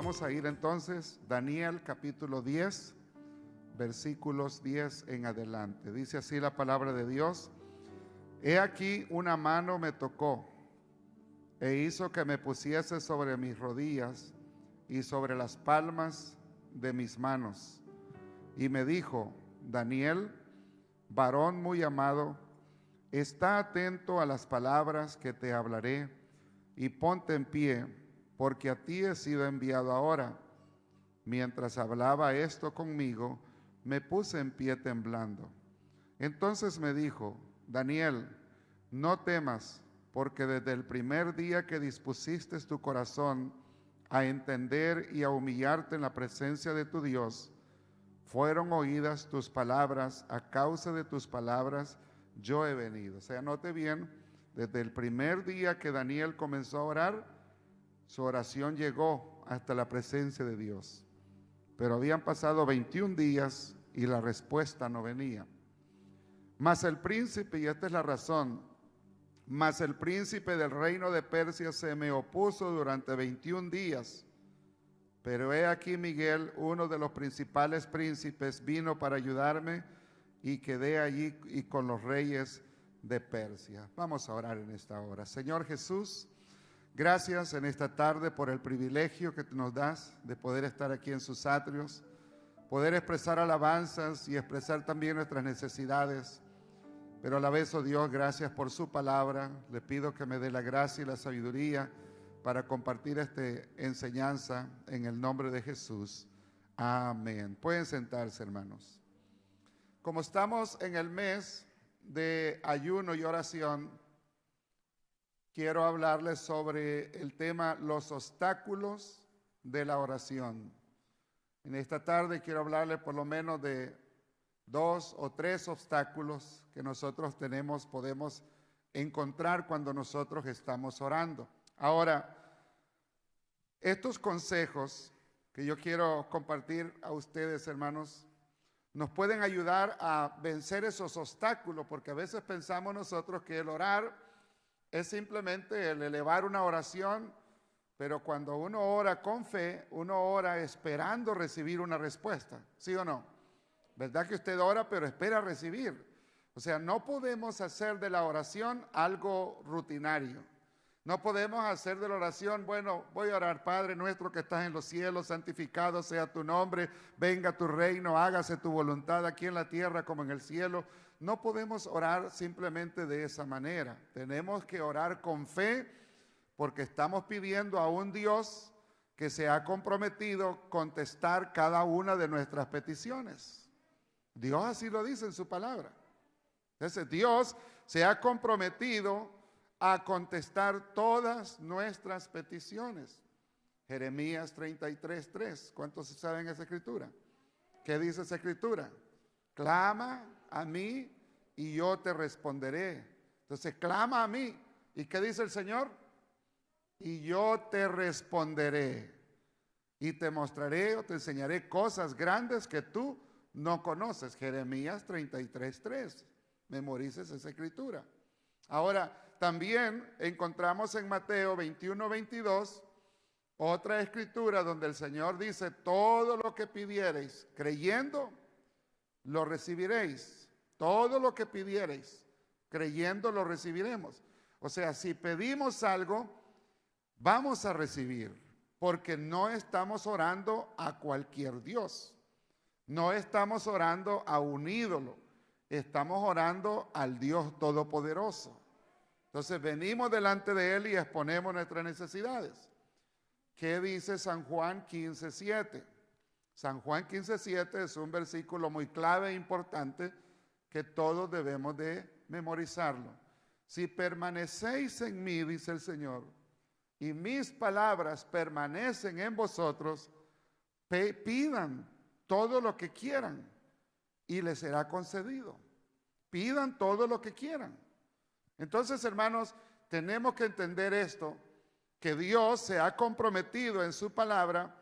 Vamos a ir entonces, Daniel capítulo 10, versículos 10 en adelante. Dice así la palabra de Dios: He aquí una mano me tocó e hizo que me pusiese sobre mis rodillas y sobre las palmas de mis manos. Y me dijo: Daniel, varón muy amado, está atento a las palabras que te hablaré y ponte en pie, porque a ti he sido enviado ahora. Mientras hablaba esto conmigo, me puse en pie temblando. Entonces me dijo: Daniel, no temas, porque desde el primer día que dispusiste tu corazón a entender y a humillarte en la presencia de tu Dios, fueron oídas tus palabras. A causa de tus palabras yo he venido. O sea, note bien, desde el primer día que Daniel comenzó a orar, su oración llegó hasta la presencia de Dios. Pero habían pasado 21 días y la respuesta no venía. Mas el príncipe, y esta es la razón, mas el príncipe del reino de Persia se me opuso durante 21 días. Pero he aquí Miguel, uno de los principales príncipes, vino para ayudarme y quedé allí y con los reyes de Persia. Vamos a orar en esta hora. Señor Jesús, gracias en esta tarde por el privilegio que nos das de poder estar aquí en sus atrios, poder expresar alabanzas y expresar también nuestras necesidades. Pero a la vez, oh Dios, gracias por su palabra. Le pido que me dé la gracia y la sabiduría para compartir esta enseñanza en el nombre de Jesús. Amén. Pueden sentarse, hermanos. Como estamos en el mes de ayuno y oración, quiero hablarles sobre el tema los obstáculos de la oración. En esta tarde quiero hablarles por lo menos de 2 o 3 obstáculos que nosotros podemos encontrar cuando nosotros estamos orando. Ahora, estos consejos que yo quiero compartir a ustedes, hermanos, nos pueden ayudar a vencer esos obstáculos, porque a veces pensamos nosotros que el orar es simplemente el elevar una oración, pero cuando uno ora con fe, uno ora esperando recibir una respuesta, ¿sí o no? ¿Verdad que usted ora pero espera recibir? O sea, no podemos hacer de la oración algo rutinario. No podemos hacer de la oración, bueno, voy a orar: Padre nuestro que estás en los cielos, santificado sea tu nombre, venga tu reino, hágase tu voluntad aquí en la tierra como en el cielo. No podemos orar simplemente de esa manera. Tenemos que orar con fe, porque estamos pidiendo a un Dios que se ha comprometido a contestar cada una de nuestras peticiones. Dios así lo dice en su palabra. Entonces Dios se ha comprometido a contestar todas nuestras peticiones. Jeremías 33:3. ¿Cuántos saben esa escritura? ¿Qué dice esa escritura? Clama a mí y yo te responderé. Entonces clama a mí. ¿Y qué dice el Señor? Y yo te responderé y te mostraré o te enseñaré cosas grandes que tú no conoces. Jeremías 33:3. Memorices esa escritura. Ahora, también encontramos en Mateo 21:22 otra escritura donde el Señor dice: todo lo que pidiereis creyendo, lo recibiréis. Todo lo que pidiereis creyendo, lo recibiremos. O sea, si pedimos algo, vamos a recibir, porque no estamos orando a cualquier Dios. No estamos orando a un ídolo. Estamos orando al Dios Todopoderoso. Entonces venimos delante de Él y exponemos nuestras necesidades. ¿Qué dice San Juan 15:7? San Juan 15:7 es un versículo muy clave e importante que todos debemos de memorizarlo. Si permanecéis en mí, dice el Señor, y mis palabras permanecen en vosotros, pidan todo lo que quieran y les será concedido. Pidan todo lo que quieran. Entonces, hermanos, tenemos que entender esto, que Dios se ha comprometido en su palabra,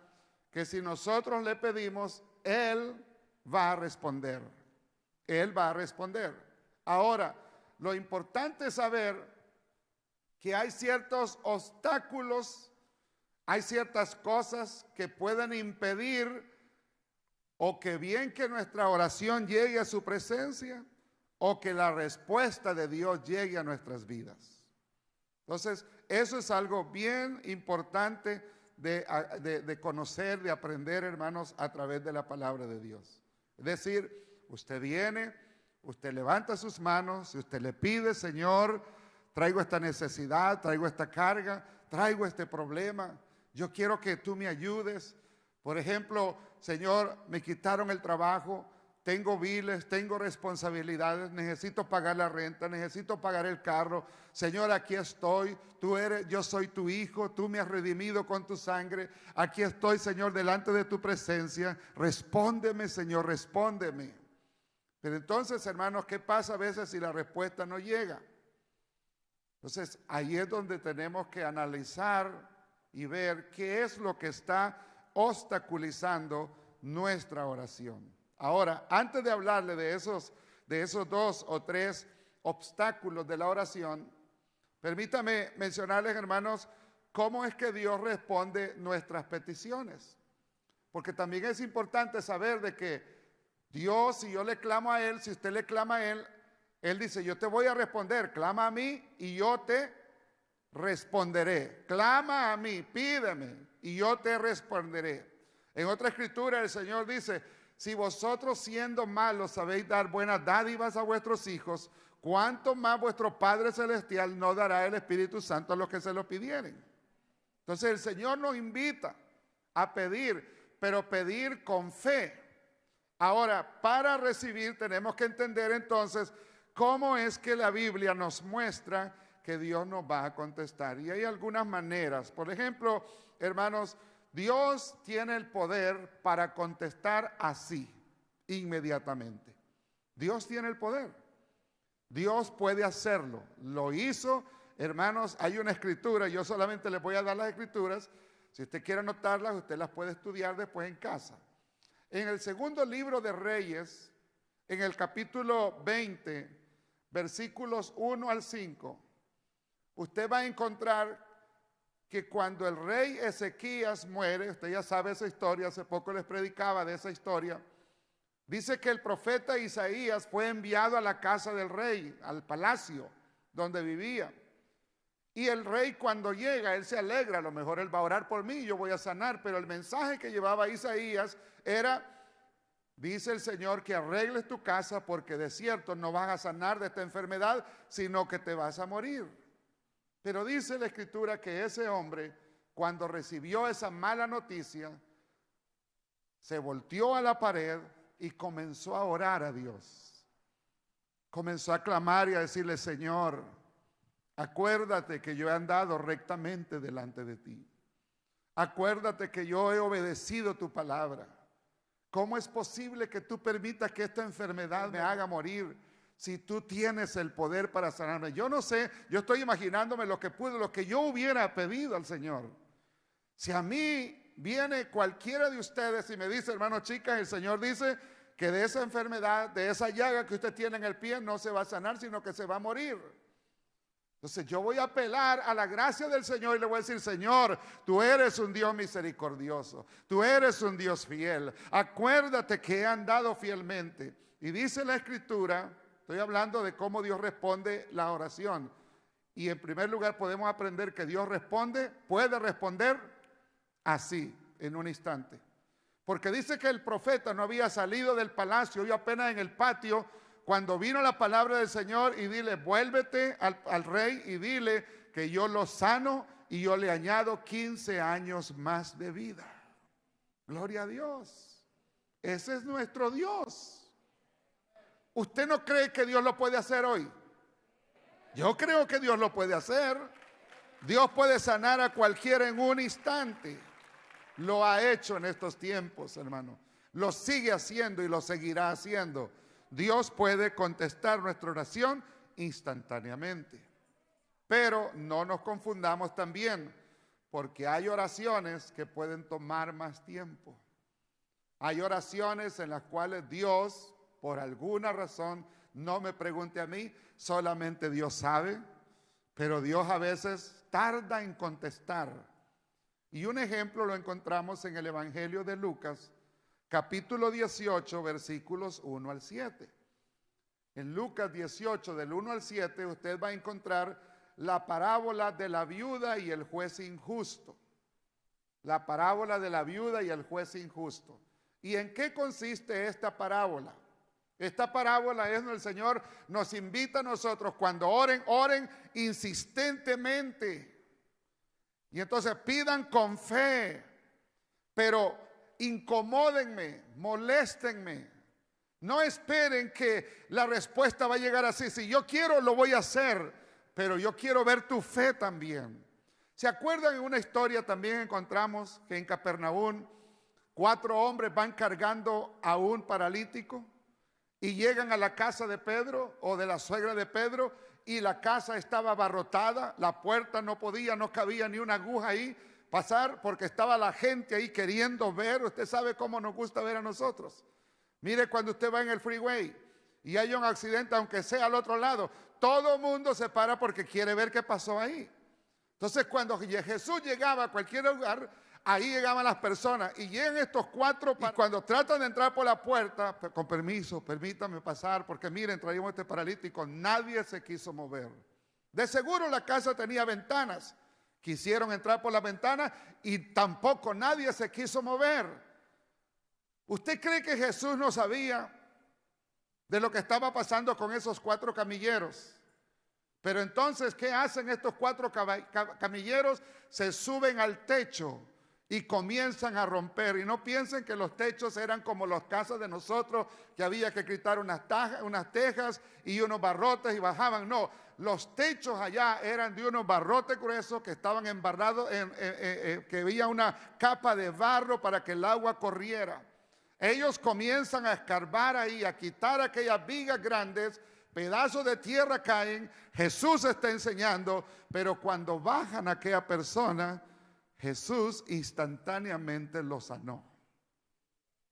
que si nosotros le pedimos, Él va a responder. Él va a responder. Ahora, lo importante es saber que hay ciertos obstáculos Hay ciertas cosas que pueden impedir o que bien que nuestra oración llegue a su presencia o que la respuesta de Dios llegue a nuestras vidas. Entonces, eso es algo bien importante de conocer, de aprender, hermanos, a través de la palabra de Dios. Es decir, usted viene, usted levanta sus manos y usted le pide: Señor, traigo esta necesidad, traigo esta carga, traigo este problema. Yo quiero que tú me ayudes. Por ejemplo, Señor, me quitaron el trabajo, tengo biles, tengo responsabilidades, necesito pagar la renta, necesito pagar el carro. Señor, aquí estoy, yo soy tu hijo, tú me has redimido con tu sangre. Aquí estoy, Señor, delante de tu presencia. Respóndeme, Señor, respóndeme. Pero entonces, hermanos, ¿qué pasa a veces si la respuesta no llega? Entonces, ahí es donde tenemos que analizar y ver qué es lo que está obstaculizando nuestra oración. Ahora, antes de hablarle de esos 2 o 3 obstáculos de la oración, permítame mencionarles, hermanos, cómo es que Dios responde nuestras peticiones. Porque también es importante saber de que Dios, si yo le clamo a Él, si usted le clama a Él, Él dice: yo te voy a responder, clama a mí y yo te responderé. Clama a mí, pídeme y yo te responderé. En otra escritura el Señor dice: si vosotros siendo malos sabéis dar buenas dádivas a vuestros hijos, ¿cuánto más vuestro Padre Celestial no dará el Espíritu Santo a los que se lo pidieren? Entonces el Señor nos invita a pedir, pero pedir con fe. Ahora, para recibir tenemos que entender entonces cómo es que la Biblia nos muestra que Dios nos va a contestar. Y hay algunas maneras. Por ejemplo, hermanos, Dios tiene el poder para contestar así, inmediatamente. Dios tiene el poder. Dios puede hacerlo. Lo hizo, hermanos. Hay una escritura, yo solamente les voy a dar las escrituras. Si usted quiere anotarlas, usted las puede estudiar después en casa. En el segundo libro de Reyes, en el capítulo 20, versículos 1 al 5, usted va a encontrar que cuando el rey Ezequías muere, usted ya sabe esa historia, hace poco les predicaba de esa historia, dice que el profeta Isaías fue enviado a la casa del rey, al palacio donde vivía. Y el rey cuando llega, él se alegra: a lo mejor él va a orar por mí, yo voy a sanar. Pero el mensaje que llevaba Isaías era: dice el Señor que arregles tu casa, porque de cierto no vas a sanar de esta enfermedad, sino que te vas a morir. Pero dice la escritura que ese hombre, cuando recibió esa mala noticia, se volteó a la pared y comenzó a orar a Dios. Comenzó a clamar y a decirle: Señor, acuérdate que yo he andado rectamente delante de ti. Acuérdate que yo he obedecido tu palabra. ¿Cómo es posible que tú permitas que esta enfermedad me haga morir si tú tienes el poder para sanarme? Yo no sé, yo estoy imaginándome lo que yo hubiera pedido al Señor. Si a mí viene cualquiera de ustedes y me dice: hermano, chicas, el Señor dice que de esa enfermedad, de esa llaga que usted tiene en el pie, no se va a sanar, sino que se va a morir. Entonces yo voy a apelar a la gracia del Señor y le voy a decir: Señor, tú eres un Dios misericordioso, tú eres un Dios fiel. Acuérdate que he andado fielmente. Y dice la escritura, estoy hablando de cómo Dios responde la oración. Y en primer lugar podemos aprender que Dios puede responder así, en un instante. Porque dice que el profeta no había salido del palacio, yo apenas en el patio, cuando vino la palabra del Señor y dile: vuélvete al rey y dile que yo lo sano y yo le añado 15 años más de vida. Gloria a Dios. Ese es nuestro Dios. ¿Usted no cree que Dios lo puede hacer hoy? Yo creo que Dios lo puede hacer. Dios puede sanar a cualquiera en un instante. Lo ha hecho en estos tiempos, hermano. Lo sigue haciendo y lo seguirá haciendo. Dios puede contestar nuestra oración instantáneamente. Pero no nos confundamos también, porque hay oraciones que pueden tomar más tiempo. Hay oraciones en las cuales Dios, por alguna razón, no me pregunte a mí, solamente Dios sabe, pero Dios a veces tarda en contestar. Y un ejemplo lo encontramos en el Evangelio de Lucas, capítulo 18, versículos 1 al 7. En Lucas 18, del 1 al 7, usted va a encontrar la parábola de la viuda y el juez injusto. La parábola de la viuda y el juez injusto. ¿Y en qué consiste esta parábola? Esta parábola es donde el Señor nos invita a nosotros, cuando oren, oren insistentemente. Y entonces pidan con fe, pero incomódenme, moléstenme. No esperen que la respuesta va a llegar así. Si yo quiero, lo voy a hacer, pero yo quiero ver tu fe también. ¿Se acuerdan? En una historia también encontramos que en Capernaum 4 hombres van cargando a un paralítico y llegan a la casa de Pedro o de la suegra de Pedro, y la casa estaba abarrotada, la puerta no cabía ni una aguja ahí pasar, porque estaba la gente ahí queriendo ver. Usted sabe cómo nos gusta ver a nosotros. Mire, cuando usted va en el freeway y hay un accidente, aunque sea al otro lado, todo el mundo se para porque quiere ver qué pasó ahí. Entonces, cuando Jesús llegaba a cualquier lugar, ahí llegaban las personas, y llegan estos 4, y cuando tratan de entrar por la puerta, con permiso, permítame pasar, porque miren, traíamos este paralítico, nadie se quiso mover. De seguro la casa tenía ventanas, quisieron entrar por la ventana y tampoco nadie se quiso mover. ¿Usted cree que Jesús no sabía de lo que estaba pasando con esos 4 camilleros? Pero entonces, ¿qué hacen estos 4 camilleros? Se suben al techo y comienzan a romper. Y no piensen que los techos eran como las casas de nosotros, que había que quitar unas tejas y unos barrotes y bajaban. No, los techos allá eran de unos barrotes gruesos que estaban embarrados, que había una capa de barro para que el agua corriera. Ellos comienzan a escarbar ahí, a quitar aquellas vigas grandes, pedazos de tierra caen. Jesús está enseñando, pero cuando bajan a aquella persona, Jesús instantáneamente lo sanó.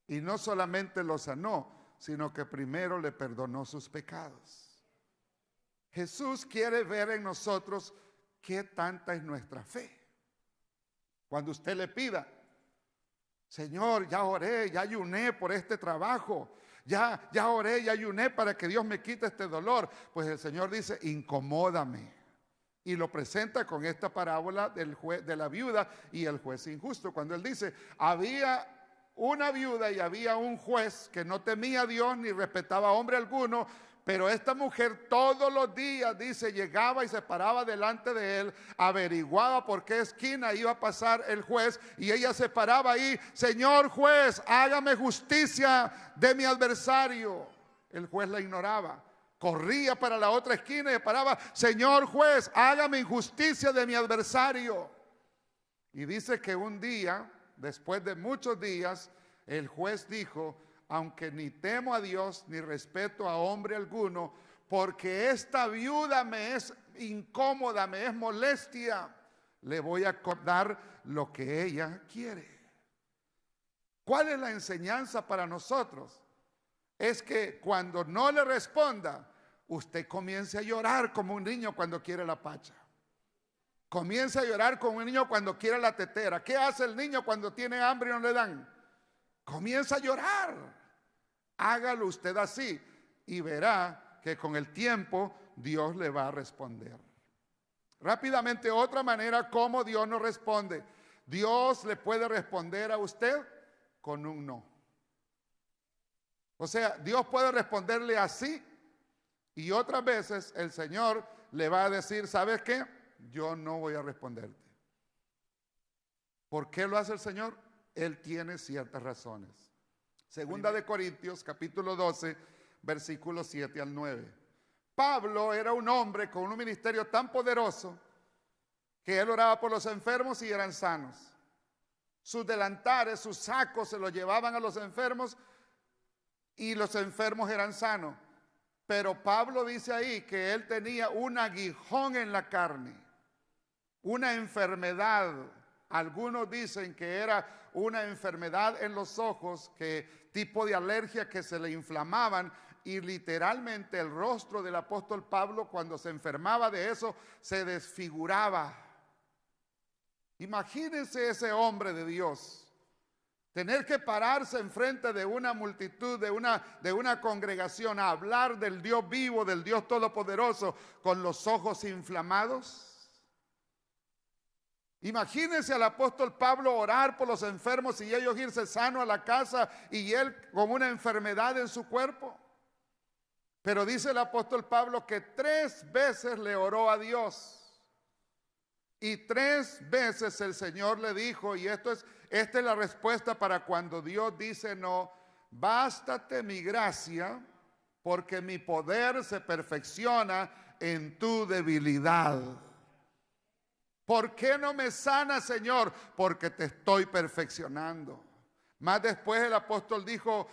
Y no solamente lo sanó, sino que primero le perdonó sus pecados. Jesús quiere ver en nosotros qué tanta es nuestra fe. Cuando usted le pida: Señor, ya oré, ya ayuné por este trabajo, ya oré, ya ayuné para que Dios me quite este dolor, pues el Señor dice: incomódame. Y lo presenta con esta parábola de la viuda y el juez injusto. Cuando él dice: había una viuda y había un juez que no temía a Dios ni respetaba a hombre alguno, pero esta mujer todos los días, dice, llegaba y se paraba delante de él, averiguaba por qué esquina iba a pasar el juez, y ella se paraba ahí: Señor juez, hágame justicia de mi adversario. El juez la ignoraba. Corría para la otra esquina y se paraba: Señor juez, hágame justicia de mi adversario. Y dice que un día, después de muchos días, el juez dijo: aunque ni temo a Dios ni respeto a hombre alguno, porque esta viuda me es incómoda, me es molestia, le voy a dar lo que ella quiere. ¿Cuál es la enseñanza para nosotros? Es que cuando no le responda, usted comience a llorar como un niño cuando quiere la pacha. Comience a llorar como un niño cuando quiere la tetera. ¿Qué hace el niño cuando tiene hambre y no le dan? Comienza a llorar. Hágalo usted así y verá que con el tiempo Dios le va a responder. Rápidamente, otra manera como Dios nos responde. Dios le puede responder a usted con un no. O sea, Dios puede responderle así, y otras veces el Señor le va a decir: ¿sabes qué? Yo no voy a responderte. ¿Por qué lo hace el Señor? Él tiene ciertas razones. Segunda de Corintios, capítulo 12, versículos 7 al 9. Pablo era un hombre con un ministerio tan poderoso que él oraba por los enfermos y eran sanos. Sus delantares, sus sacos se los llevaban a los enfermos y los enfermos eran sanos. Pero Pablo dice ahí que él tenía un aguijón en la carne, una enfermedad. Algunos dicen que era una enfermedad en los ojos, que tipo de alergia, que se le inflamaban, y literalmente el rostro del apóstol Pablo, cuando se enfermaba de eso, se desfiguraba. Imagínense ese hombre de Dios. Tener que pararse enfrente de una multitud, de una congregación, a hablar del Dios vivo, del Dios todopoderoso, con los ojos inflamados. Imagínense al apóstol Pablo orar por los enfermos y ellos irse sanos a la casa y él con una enfermedad en su cuerpo. Pero dice el apóstol Pablo que 3 veces le oró a Dios. Y 3 veces el Señor le dijo, y esta es la respuesta para cuando Dios dice no: bástate mi gracia, porque mi poder se perfecciona en tu debilidad. ¿Por qué no me sana, Señor? Porque te estoy perfeccionando. Más después el apóstol dijo,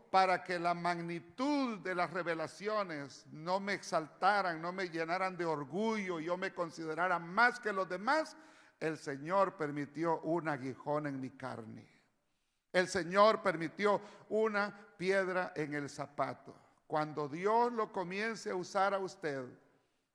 para que la magnitud de las revelaciones no me exaltaran, no me llenaran de orgullo y yo me considerara más que los demás, el Señor permitió un aguijón en mi carne. El Señor permitió una piedra en el zapato. Cuando Dios lo comience a usar a usted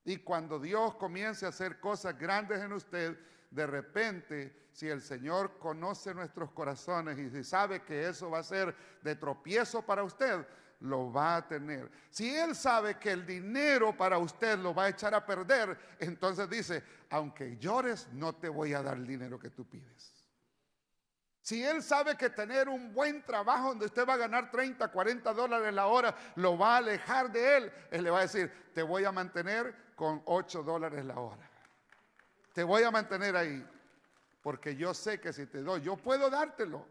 y cuando Dios comience a hacer cosas grandes en usted, de repente, si el Señor conoce nuestros corazones y si sabe que eso va a ser de tropiezo para usted, lo va a tener. Si Él sabe que el dinero para usted lo va a echar a perder, entonces dice: aunque llores, no te voy a dar el dinero que tú pides. Si Él sabe que tener un buen trabajo donde usted va a ganar 30, 40 dólares la hora lo va a alejar de Él, Él le va a decir: te voy a mantener con 8 dólares la hora. Te voy a mantener ahí, porque yo sé que si te doy, yo puedo dártelo,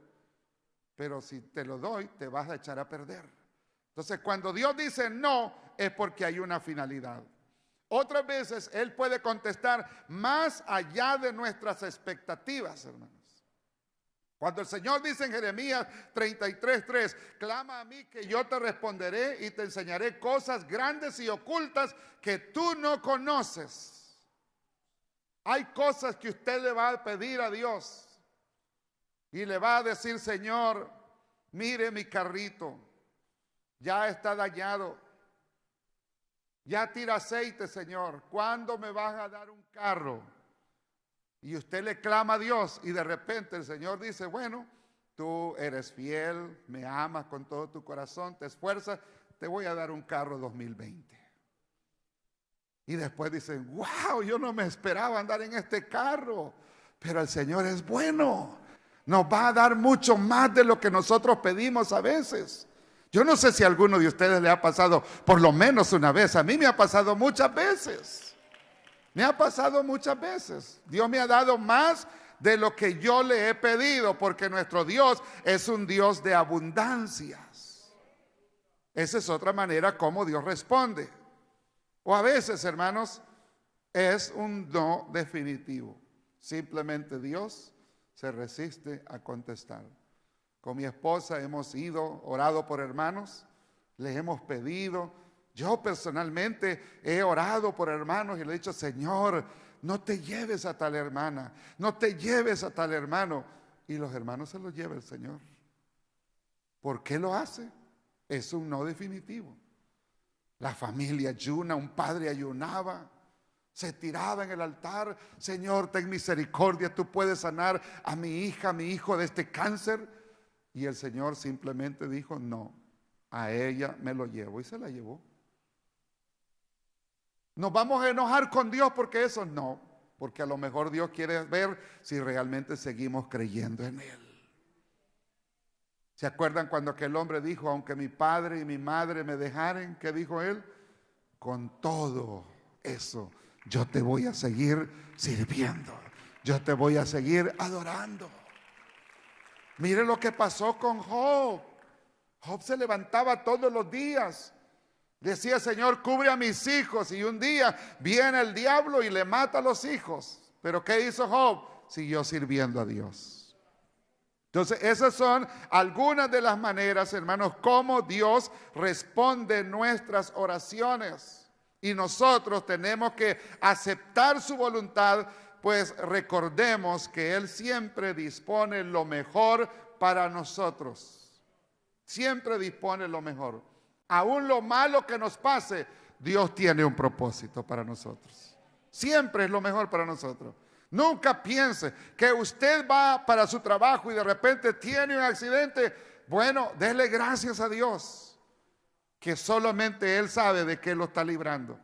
pero si te lo doy, te vas a echar a perder. Entonces, cuando Dios dice no, es porque hay una finalidad. Otras veces Él puede contestar más allá de nuestras expectativas, hermanos. Cuando el Señor dice en Jeremías 33:3, clama a mí que yo te responderé y te enseñaré cosas grandes y ocultas que tú no conoces. Hay cosas que usted le va a pedir a Dios y le va a decir: Señor, mire mi carrito, ya está dañado, ya tira aceite, Señor, ¿cuándo me vas a dar un carro? Y usted le clama a Dios y de repente el Señor dice: bueno, tú eres fiel, me amas con todo tu corazón, te esfuerzas, te voy a dar un carro 2020. Y después dicen: wow, yo no me esperaba andar en este carro. Pero el Señor es bueno. Nos va a dar mucho más de lo que nosotros pedimos a veces. Yo no sé si a alguno de ustedes le ha pasado por lo menos una vez. A mí me ha pasado muchas veces. Me ha pasado muchas veces. Dios me ha dado más de lo que yo le he pedido, porque nuestro Dios es un Dios de abundancias. Esa es otra manera como Dios responde. O a veces, hermanos, es un no definitivo. Simplemente Dios se resiste a contestar. Con mi esposa hemos orado por hermanos, les hemos pedido. Yo personalmente he orado por hermanos y le he dicho: Señor, no te lleves a tal hermana, no te lleves a tal hermano. Y los hermanos se los lleva el Señor. ¿Por qué lo hace? Es un no definitivo. La familia ayuna, un padre ayunaba, se tiraba en el altar: Señor, ten misericordia, tú puedes sanar a mi hija, a mi hijo de este cáncer. Y el Señor simplemente dijo: no, a ella me lo llevo, y se la llevó. ¿Nos vamos a enojar con Dios porque eso? No, porque a lo mejor Dios quiere ver si realmente seguimos creyendo en Él. ¿Se acuerdan cuando aquel hombre dijo: aunque mi padre y mi madre me dejaren? ¿Qué dijo él? Con todo eso yo te voy a seguir sirviendo, yo te voy a seguir adorando. Mire lo que pasó con Job. Job se levantaba todos los días, decía: Señor, cubre a mis hijos. Y un día viene el diablo y le mata a los hijos. Pero ¿qué hizo Job? Siguió sirviendo a Dios. Entonces, esas son algunas de las maneras, hermanos, cómo Dios responde nuestras oraciones. Y nosotros tenemos que aceptar su voluntad, pues recordemos que Él siempre dispone lo mejor para nosotros. Siempre dispone lo mejor. Aún lo malo que nos pase, Dios tiene un propósito para nosotros. Siempre es lo mejor para nosotros. Nunca piense que usted va para su trabajo y de repente tiene un accidente. Bueno, déle gracias a Dios, que solamente Él sabe de qué lo está librando.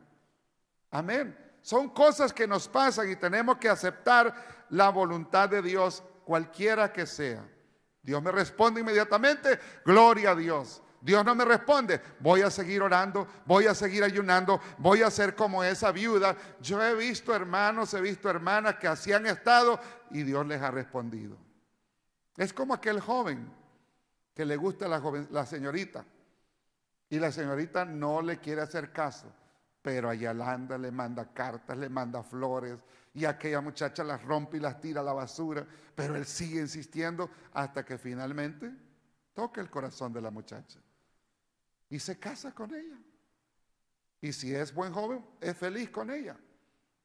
Amén. Son cosas que nos pasan y tenemos que aceptar la voluntad de Dios, cualquiera que sea. Dios me responde inmediatamente, gloria a Dios. Dios no me responde, voy a seguir orando, voy a seguir ayunando, voy a ser como esa viuda. Yo he visto hermanos, he visto hermanas que así han estado y Dios les ha respondido. Es como aquel joven que le gusta la señorita y la señorita no le quiere hacer caso, pero allá anda, le manda cartas, le manda flores y aquella muchacha las rompe y las tira a la basura, pero él sigue insistiendo hasta que finalmente toca el corazón de la muchacha y se casa con ella. Y si es buen joven, es feliz con ella.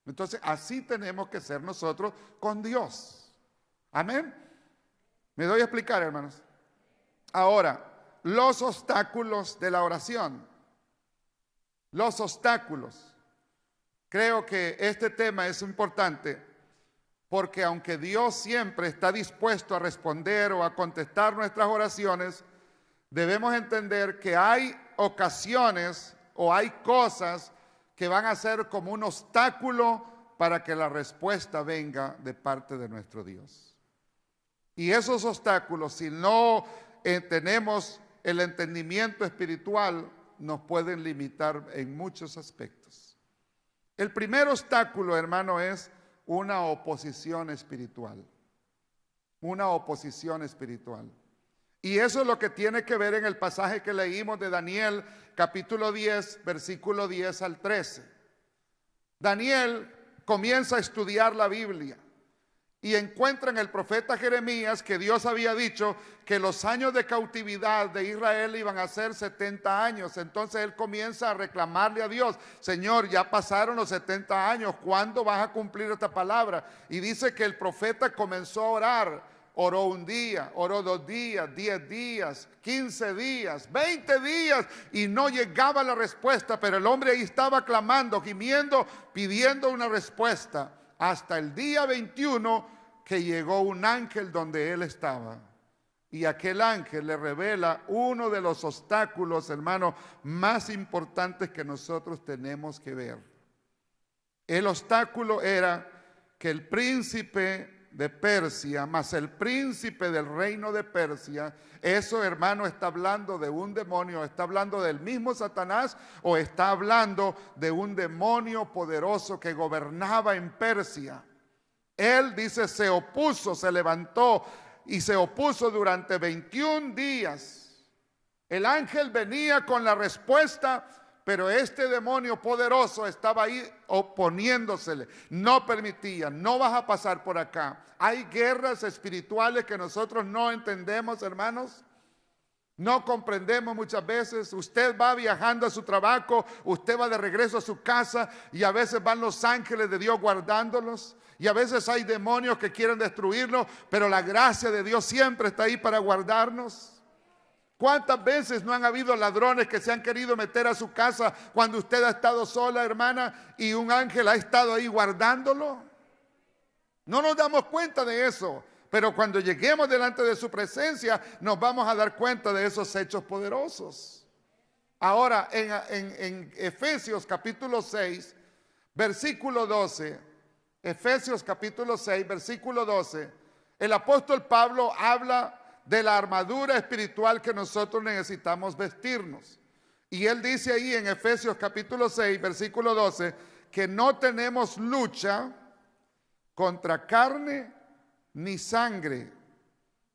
Entonces así tenemos que ser nosotros con Dios. Amén. ¿Me doy a explicar, hermanos? Ahora, los obstáculos de la oración. Los obstáculos. Creo que este tema es importante porque aunque Dios siempre está dispuesto a responder o a contestar nuestras oraciones, debemos entender que hay ocasiones o hay cosas que van a ser como un obstáculo para que la respuesta venga de parte de nuestro Dios. Y esos obstáculos, si no tenemos el entendimiento espiritual, nos pueden limitar en muchos aspectos. El primer obstáculo, hermano, es una oposición espiritual. Una oposición espiritual. Y eso es lo que tiene que ver en el pasaje que leímos de Daniel, capítulo 10, versículo 10 al 13. Daniel comienza a estudiar la Biblia y encuentra en el profeta Jeremías que Dios había dicho que los años de cautividad de Israel iban a ser 70 años. Entonces él comienza a reclamarle a Dios, Señor, ya pasaron los 70 años, ¿cuándo vas a cumplir esta palabra? Y dice que el profeta comenzó a orar. Oró un día, oró 2 días, 10 días, 15 días, 20 días y no llegaba la respuesta, pero el hombre ahí estaba clamando, gimiendo, pidiendo una respuesta. Hasta el día 21 que llegó un ángel donde él estaba. Y aquel ángel le revela uno de los obstáculos, hermano, más importantes que nosotros tenemos que ver. El obstáculo era que el príncipe de Persia, más el príncipe del reino de Persia, eso, hermano, está hablando de un demonio, está hablando del mismo Satanás o está hablando de un demonio poderoso que gobernaba en Persia. Él, dice, se opuso, se levantó y se opuso durante 21 días. El ángel venía con la respuesta, pero este demonio poderoso estaba ahí oponiéndosele. No permitía, no vas a pasar por acá. Hay guerras espirituales que nosotros no entendemos, hermanos. No comprendemos muchas veces. Usted va viajando a su trabajo, usted va de regreso a su casa y a veces van los ángeles de Dios guardándolos. Y a veces hay demonios que quieren destruirnos, pero la gracia de Dios siempre está ahí para guardarnos. ¿Cuántas veces no han habido ladrones que se han querido meter a su casa cuando usted ha estado sola, hermana, y un ángel ha estado ahí guardándolo? No nos damos cuenta de eso, pero cuando lleguemos delante de su presencia nos vamos a dar cuenta de esos hechos poderosos. Ahora, en Efesios capítulo 6, versículo 12, Efesios capítulo 6, versículo 12, el apóstol Pablo habla de la armadura espiritual que nosotros necesitamos vestirnos. Y él dice ahí en Efesios capítulo 6, versículo 12, que no tenemos lucha contra carne ni sangre.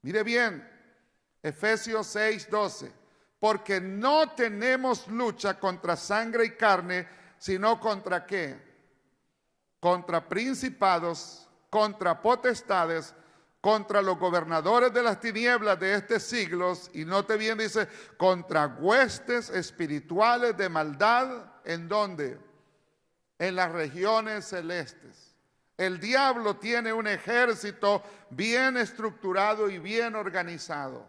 Mire bien, Efesios 6, 12, porque no tenemos lucha contra sangre y carne, sino contra ¿qué? Contra principados, contra potestades, contra los gobernadores de las tinieblas de este siglo, y note bien, dice, contra huestes espirituales de maldad, ¿en dónde? En las regiones celestes. El diablo tiene un ejército bien estructurado y bien organizado.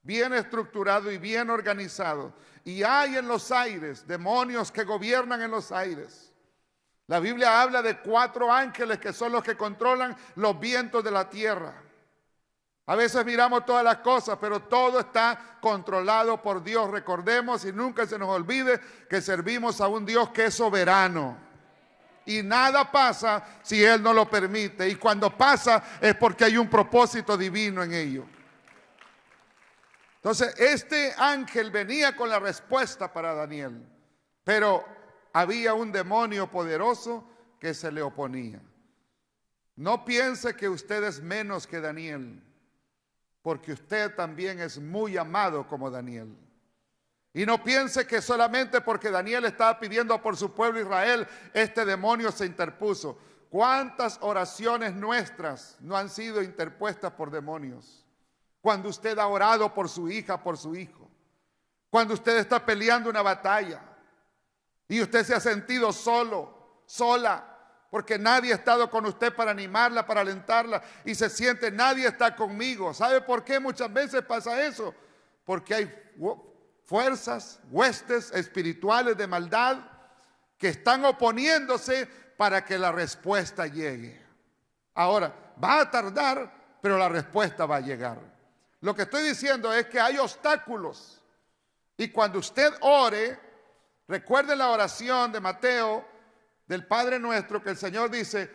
Bien estructurado y bien organizado. Y hay en los aires demonios que gobiernan en los aires. La Biblia habla de 4 ángeles que son los que controlan los vientos de la tierra. A veces miramos todas las cosas, pero todo está controlado por Dios. Recordemos y nunca se nos olvide que servimos a un Dios que es soberano. Y nada pasa si Él no lo permite. Y cuando pasa es porque hay un propósito divino en ello. Entonces, este ángel venía con la respuesta para Daniel. Pero había un demonio poderoso que se le oponía. No piense que usted es menos que Daniel, porque usted también es muy amado como Daniel. Y no piense que solamente porque Daniel estaba pidiendo por su pueblo Israel, este demonio se interpuso. ¿Cuántas oraciones nuestras no han sido interpuestas por demonios? Cuando usted ha orado por su hija, por su hijo. Cuando usted está peleando una batalla y usted se ha sentido solo, sola, porque nadie ha estado con usted para animarla, para alentarla, y se siente, nadie está conmigo. ¿Sabe por qué muchas veces pasa eso? Porque hay fuerzas, huestes espirituales de maldad que están oponiéndose para que la respuesta llegue. Ahora, va a tardar, pero la respuesta va a llegar. Lo que estoy diciendo es que hay obstáculos, y cuando usted ore, recuerde la oración de Mateo, del Padre Nuestro, que el Señor dice,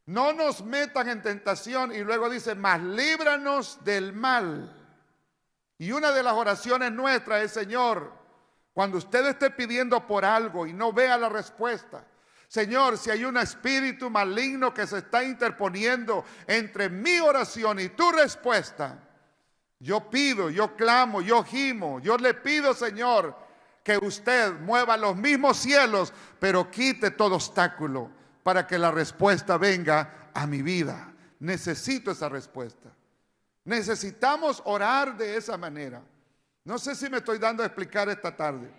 no nos metan en tentación, y luego dice, mas líbranos del mal. Y una de las oraciones nuestras es, Señor, cuando usted esté pidiendo por algo y no vea la respuesta, Señor, si hay un espíritu maligno que se está interponiendo entre mi oración y tu respuesta, yo pido, yo clamo, yo gimo, yo le pido, Señor, que usted mueva los mismos cielos, pero quite todo obstáculo para que la respuesta venga a mi vida. Necesito esa respuesta. Necesitamos orar de esa manera. No sé si me estoy dando a explicar esta tarde.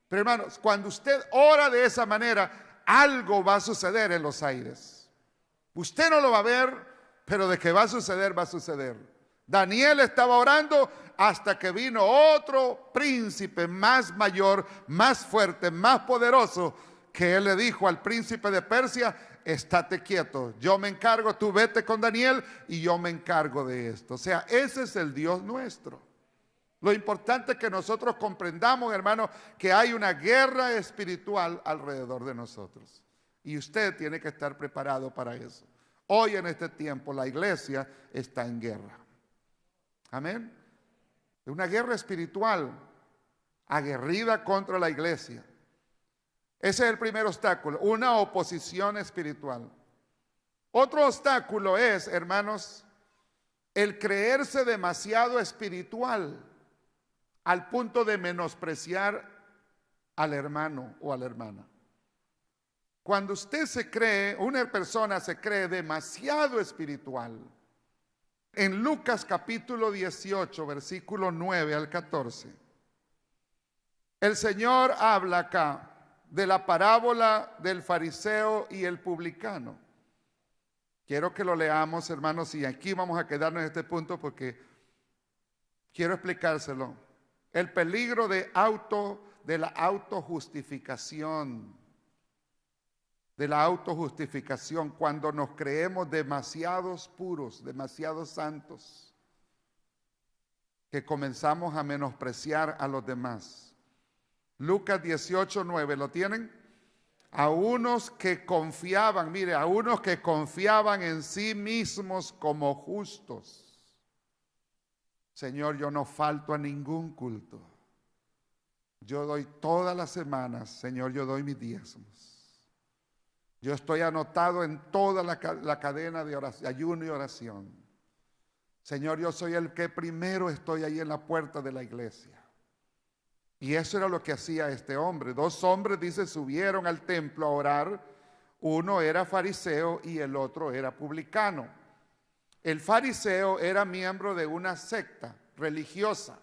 Pero hermanos, cuando usted ora de esa manera, algo va a suceder en los aires. Usted no lo va a ver, pero de que va a suceder, va a suceder. Daniel estaba orando hasta que vino otro príncipe más mayor, más fuerte, más poderoso, que él le dijo al príncipe de Persia, estate quieto, yo me encargo, tú vete con Daniel y yo me encargo de esto. O sea, ese es el Dios nuestro. Lo importante es que nosotros comprendamos, hermanos, que hay una guerra espiritual alrededor de nosotros. Y usted tiene que estar preparado para eso. Hoy en este tiempo la iglesia está en guerra. Amén. Es una guerra espiritual aguerrida contra la iglesia. Ese es el primer obstáculo, una oposición espiritual. Otro obstáculo es, hermanos, el creerse demasiado espiritual al punto de menospreciar al hermano o a la hermana. Cuando usted se cree, una persona se cree demasiado espiritual. En Lucas capítulo 18, versículo 9 al 14, el Señor habla acá de la parábola del fariseo y el publicano. Quiero que lo leamos, hermanos, y aquí vamos a quedarnos en este punto porque quiero explicárselo. El peligro de la autojustificación. De la autojustificación, cuando nos creemos demasiados puros, demasiados santos, que comenzamos a menospreciar a los demás. Lucas 18:9, ¿lo tienen? A unos que confiaban, mire, a unos que confiaban en sí mismos como justos. Señor, yo no falto a ningún culto. Yo doy todas las semanas, Señor, yo doy mis diezmos. Yo estoy anotado en toda la cadena de oración, ayuno y oración. Señor, yo soy el que primero estoy ahí en la puerta de la iglesia. Y eso era lo que hacía este hombre. 2 hombres, dice, subieron al templo a orar. Uno era fariseo y el otro era publicano. El fariseo era miembro de una secta religiosa.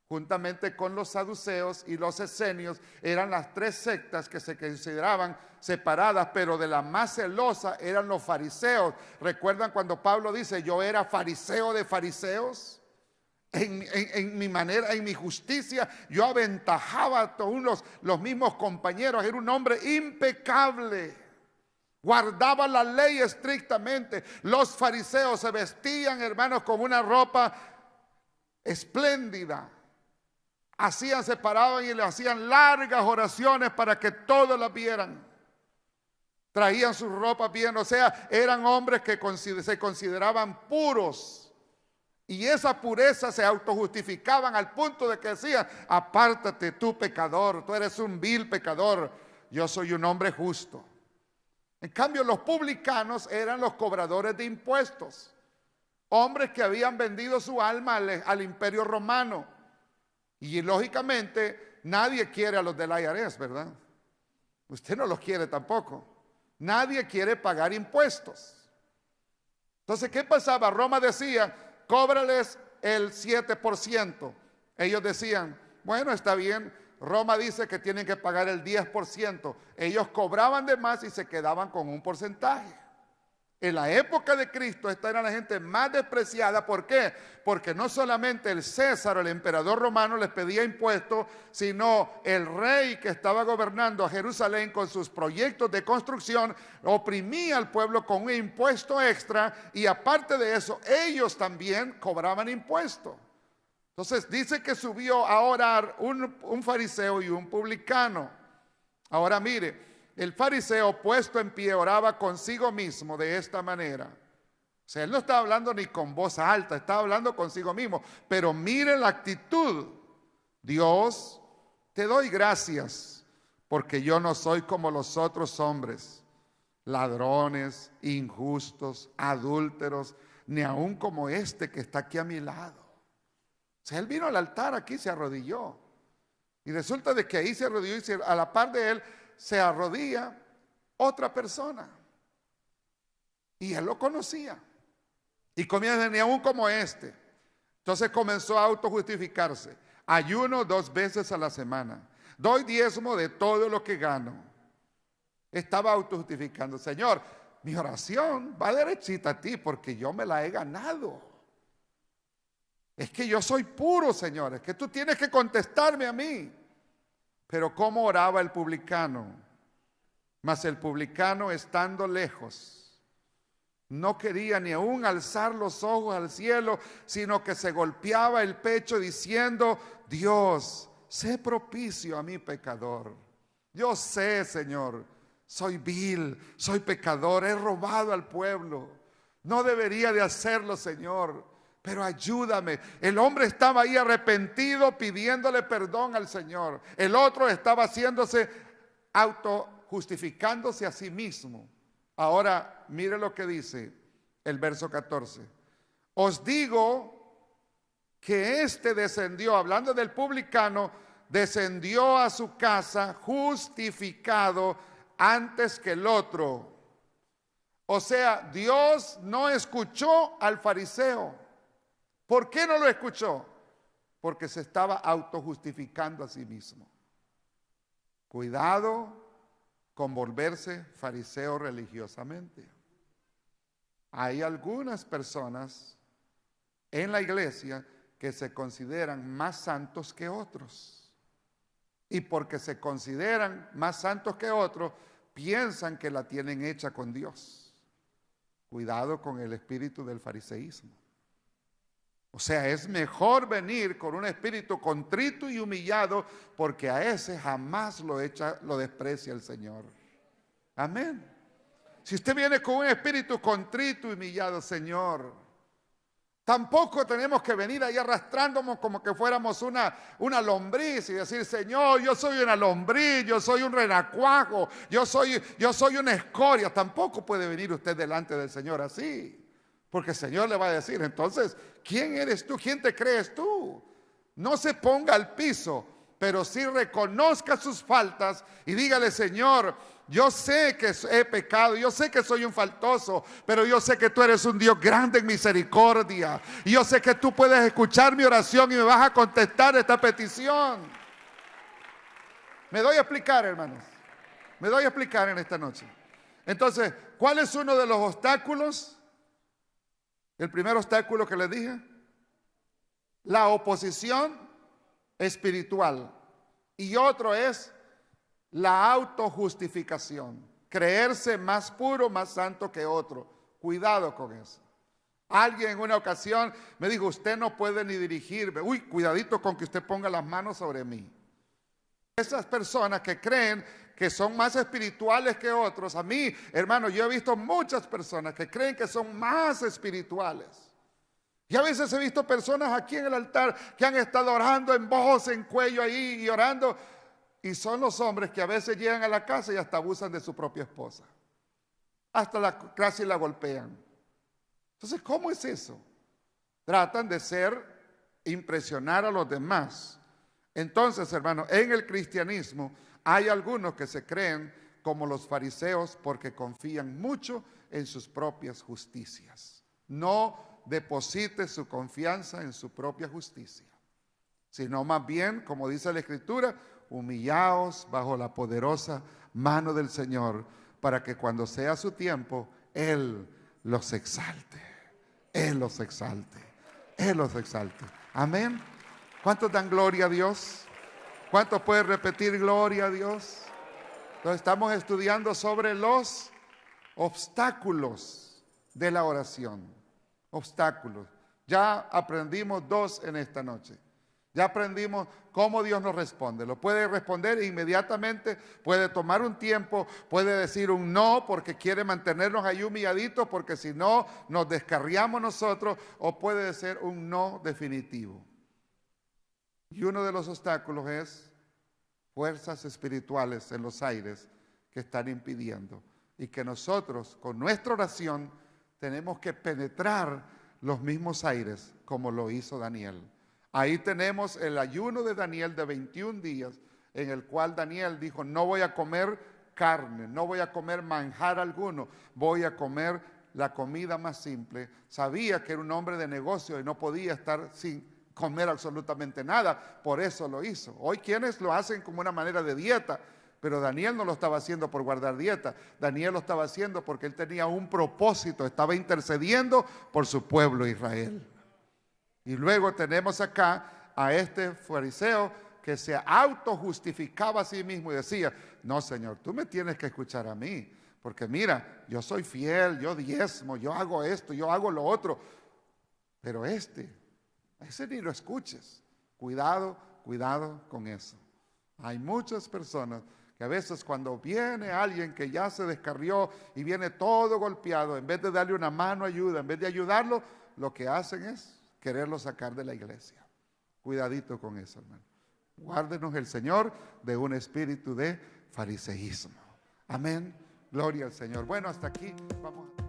Juntamente con los saduceos y los esenios, eran las 3 sectas que se consideraban separadas, pero de la más celosa eran los fariseos. ¿Recuerdan cuando Pablo dice, yo era fariseo de fariseos? en mi manera, en mi justicia, yo aventajaba a todos los mismos compañeros. Era un hombre impecable. Guardaba la ley estrictamente. Los fariseos se vestían, hermanos, con una ropa espléndida. Se paraban y le hacían largas oraciones para que todos la vieran. Traían sus ropas bien, o sea, eran hombres que se consideraban puros. Y esa pureza se autojustificaban al punto de que decían: apártate tú, pecador, tú eres un vil pecador, yo soy un hombre justo. En cambio, los publicanos eran los cobradores de impuestos, hombres que habían vendido su alma al imperio romano. Y lógicamente nadie quiere a los del IRS, ¿verdad? Usted no los quiere tampoco. Nadie quiere pagar impuestos. Entonces, ¿qué pasaba? Roma decía: cóbrales el 7%. Ellos decían: bueno, está bien. Roma dice que tienen que pagar el 10%. Ellos cobraban de más y se quedaban con un porcentaje. En la época de Cristo, esta era la gente más despreciada. ¿Por qué? Porque no solamente el César, el emperador romano, les pedía impuestos, sino el rey que estaba gobernando a Jerusalén con sus proyectos de construcción, oprimía al pueblo con un impuesto extra, y aparte de eso, ellos también cobraban impuestos. Entonces dice que subió a orar un fariseo y un publicano. Ahora mire, el fariseo, puesto en pie, oraba consigo mismo de esta manera. O sea, él no estaba hablando ni con voz alta, estaba hablando consigo mismo. Pero mire la actitud: Dios, te doy gracias porque yo no soy como los otros hombres, ladrones, injustos, adúlteros, ni aun como este que está aquí a mi lado. O sea, él vino al altar aquí, se arrodilló. Y resulta de que ahí se arrodilló, y a la par de él se arrodilla otra persona. Y él lo conocía. Y comienza: ni aún como este. Entonces comenzó a autojustificarse: ayuno 2 veces a la semana, doy diezmo de todo lo que gano. Estaba autojustificando: Señor, mi oración va derechita a ti porque yo me la he ganado. Es que yo soy puro, Señor, es que tú tienes que contestarme a mí. Pero ¿cómo oraba el publicano? Mas el publicano, estando lejos, no quería ni aún alzar los ojos al cielo, sino que se golpeaba el pecho diciendo: Dios, sé propicio a mi pecador. Yo sé, Señor, soy vil, soy pecador, he robado al pueblo. No debería de hacerlo, Señor, pero ayúdame. El hombre estaba ahí arrepentido, pidiéndole perdón al Señor. El otro estaba justificándose a sí mismo. Ahora mire lo que dice el verso 14: os digo que este descendió, hablando del publicano, descendió a su casa justificado antes que el otro. O sea, Dios no escuchó al fariseo. ¿Por qué no lo escuchó? Porque se estaba autojustificando a sí mismo. Cuidado con volverse fariseo religiosamente. Hay algunas personas en la iglesia que se consideran más santos que otros. Y porque se consideran más santos que otros, piensan que la tienen hecha con Dios. Cuidado con el espíritu del fariseísmo. O sea, es mejor venir con un espíritu contrito y humillado, porque a ese jamás lo desprecia el Señor. Amén. Si usted viene con un espíritu contrito y humillado: Señor, tampoco tenemos que venir ahí arrastrándonos como que fuéramos una lombriz y decir: Señor, yo soy una lombriz, yo soy un renacuajo, yo soy una escoria. Tampoco puede venir usted delante del Señor así. Porque el Señor le va a decir: entonces, ¿quién eres tú? ¿Quién te crees tú? No se ponga al piso, pero sí reconozca sus faltas y dígale: Señor, yo sé que he pecado, yo sé que soy un faltoso, pero yo sé que tú eres un Dios grande en misericordia. Y yo sé que tú puedes escuchar mi oración y me vas a contestar esta petición. Me doy a explicar, hermanos. Me doy a explicar en esta noche. Entonces, ¿cuál es uno de los obstáculos? El primer obstáculo que les dije: la oposición espiritual. Y otro es la autojustificación. Creerse más puro, más santo que otro. Cuidado con eso. Alguien en una ocasión me dijo, usted no puede ni dirigirme. Uy, cuidadito con que usted ponga las manos sobre mí. Esas personas que creen que son más espirituales que otros. A mí, hermano, yo he visto muchas personas que creen que son más espirituales. Y a veces he visto personas aquí en el altar que han estado orando en voz, en cuello ahí y orando. Y son los hombres que a veces llegan a la casa y hasta abusan de su propia esposa. Hasta casi la golpean. Entonces, ¿cómo es eso? Tratan de impresionar a los demás. Entonces, hermano, en el cristianismo hay algunos que se creen como los fariseos porque confían mucho en sus propias justicias. No deposite su confianza en su propia justicia, sino más bien, como dice la Escritura, humillaos bajo la poderosa mano del Señor, para que cuando sea su tiempo, Él los exalte. Él los exalte. Él los exalte. Amén. ¿Cuántos dan gloria a Dios? ¿Cuántos pueden repetir gloria a Dios? Entonces estamos estudiando sobre los obstáculos de la oración. Obstáculos. Ya aprendimos 2 en esta noche. Ya aprendimos cómo Dios nos responde. Lo puede responder inmediatamente, puede tomar un tiempo, puede decir un no porque quiere mantenernos ahí humilladitos porque si no nos descarriamos nosotros, o puede ser un no definitivo. Y uno de los obstáculos es fuerzas espirituales en los aires que están impidiendo y que nosotros con nuestra oración tenemos que penetrar los mismos aires como lo hizo Daniel. Ahí tenemos el ayuno de Daniel de 21 días en el cual Daniel dijo, no voy a comer carne, no voy a comer manjar alguno, voy a comer la comida más simple. Sabía que era un hombre de negocio y no podía estar sin comer absolutamente nada, por eso lo hizo. Hoy quienes lo hacen como una manera de dieta, pero Daniel no lo estaba haciendo por guardar dieta, Daniel lo estaba haciendo porque él tenía un propósito, estaba intercediendo por su pueblo Israel. Y luego tenemos acá a este fariseo que se autojustificaba a sí mismo y decía, no Señor, tú me tienes que escuchar a mí, porque mira, yo soy fiel, yo diezmo, yo hago esto, yo hago lo otro, pero ese ni lo escuches. Cuidado, cuidado con eso. Hay muchas personas que a veces cuando viene alguien que ya se descarrió y viene todo golpeado, en vez de darle una mano ayuda, en vez de ayudarlo, lo que hacen es quererlo sacar de la iglesia. Cuidadito con eso, hermano. Guárdenos el Señor de un espíritu de fariseísmo. Amén. Gloria al Señor. Bueno, hasta aquí vamos a...